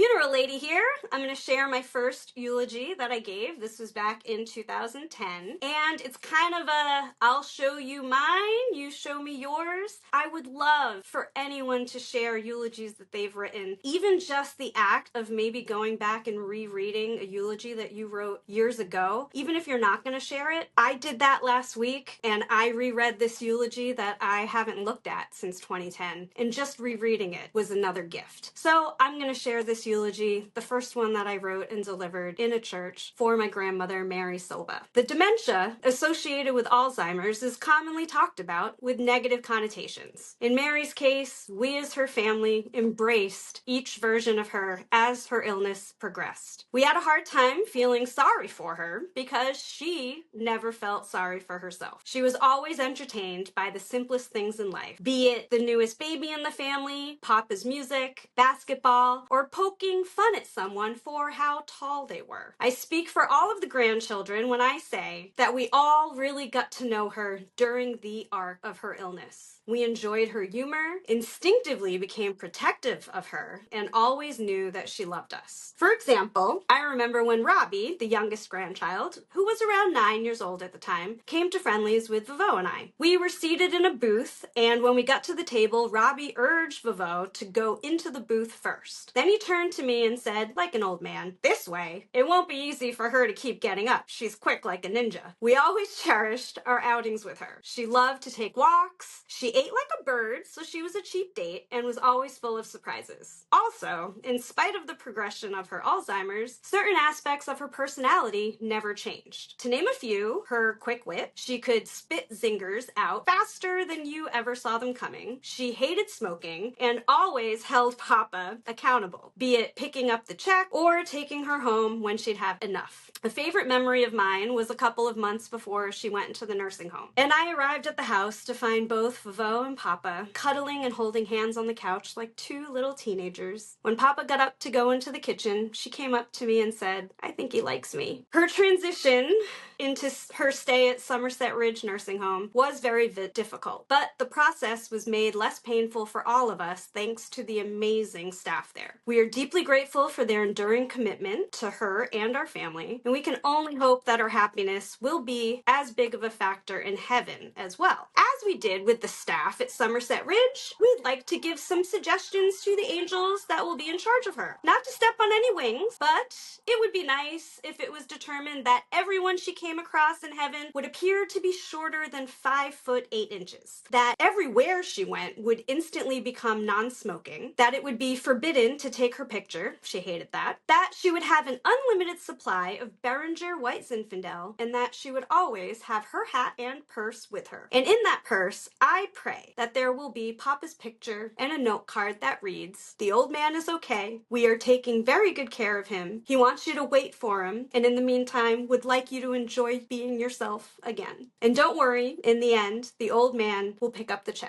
Funeral lady here. I'm going to share my first eulogy that I gave. This was back in 2010. And it's kind of a, I'll show you mine, you show me yours. I would love for anyone to share eulogies that they've written. Even just the act of maybe going back and rereading a eulogy that you wrote years ago. Even if you're not going to share it. I did that last week and I reread this eulogy that I haven't looked at since 2010. And just rereading it was another gift. So I'm going to share this eulogy, the first one that I wrote and delivered in a church for my grandmother, Mary Silva. The dementia associated with Alzheimer's is commonly talked about with negative connotations. In Mary's case, we as her family embraced each version of her as her illness progressed. We had a hard time feeling sorry for her because she never felt sorry for herself. She was always entertained by the simplest things in life, be it the newest baby in the family, Papa's music, basketball, or poking fun at someone for how tall they were. I speak for all of the grandchildren when I say that we all really got to know her during the arc of her illness. We enjoyed her humor, instinctively became protective of her, and always knew that she loved us. For example, I remember when Robbie, the youngest grandchild, who was around 9 years old at the time, came to friendlies with Vavo and I. We were seated in a booth, and when we got to the table, Robbie urged Vavo to go into the booth first. Then he turned to me and said, like an old man, "This way. It won't be easy for her to keep getting up. She's quick like a ninja." We always cherished our outings with her. She loved to take walks. She ate like a bird, so she was a cheap date and was always full of surprises. Also, in spite of the progression of her Alzheimer's, certain aspects of her personality never changed. To name a few, her quick wit, she could spit zingers out faster than you ever saw them coming. She hated smoking and always held Papa accountable, be it picking up the check or taking her home when she'd have enough. A favorite memory of mine was a couple of months before she went into the nursing home, and I arrived at the house to find both Vavo and Papa cuddling and holding hands on the couch like two little teenagers. When Papa got up to go into the kitchen, she came up to me and said, "I think he likes me." Her transition into her stay at Somerset Ridge Nursing Home was very difficult, but the process was made less painful for all of us thanks to the amazing staff there. We are deeply grateful for their enduring commitment to her and our family, and we can only hope that her happiness will be as big of a factor in heaven as well. As we did with the staff at Somerset Ridge, we'd like to give some suggestions to the angels that will be in charge of her. Not to step on any wings, but it would be nice if it was determined that everyone she came across in heaven would appear to be shorter than 5 foot 8 inches. That everywhere she went would instantly become non-smoking. That it would be forbidden to take her picture. She hated that. That she would have an unlimited supply of Beringer White Zinfandel, and that she would always have her hat and purse with her. And in that purse, I pray that there will be Papa's picture and a note card that reads, "The old man is okay. We are taking very good care of him. He wants you to wait for him, and in the meantime would like you to enjoy being yourself again. And don't worry, in the end, the old man will pick up the check."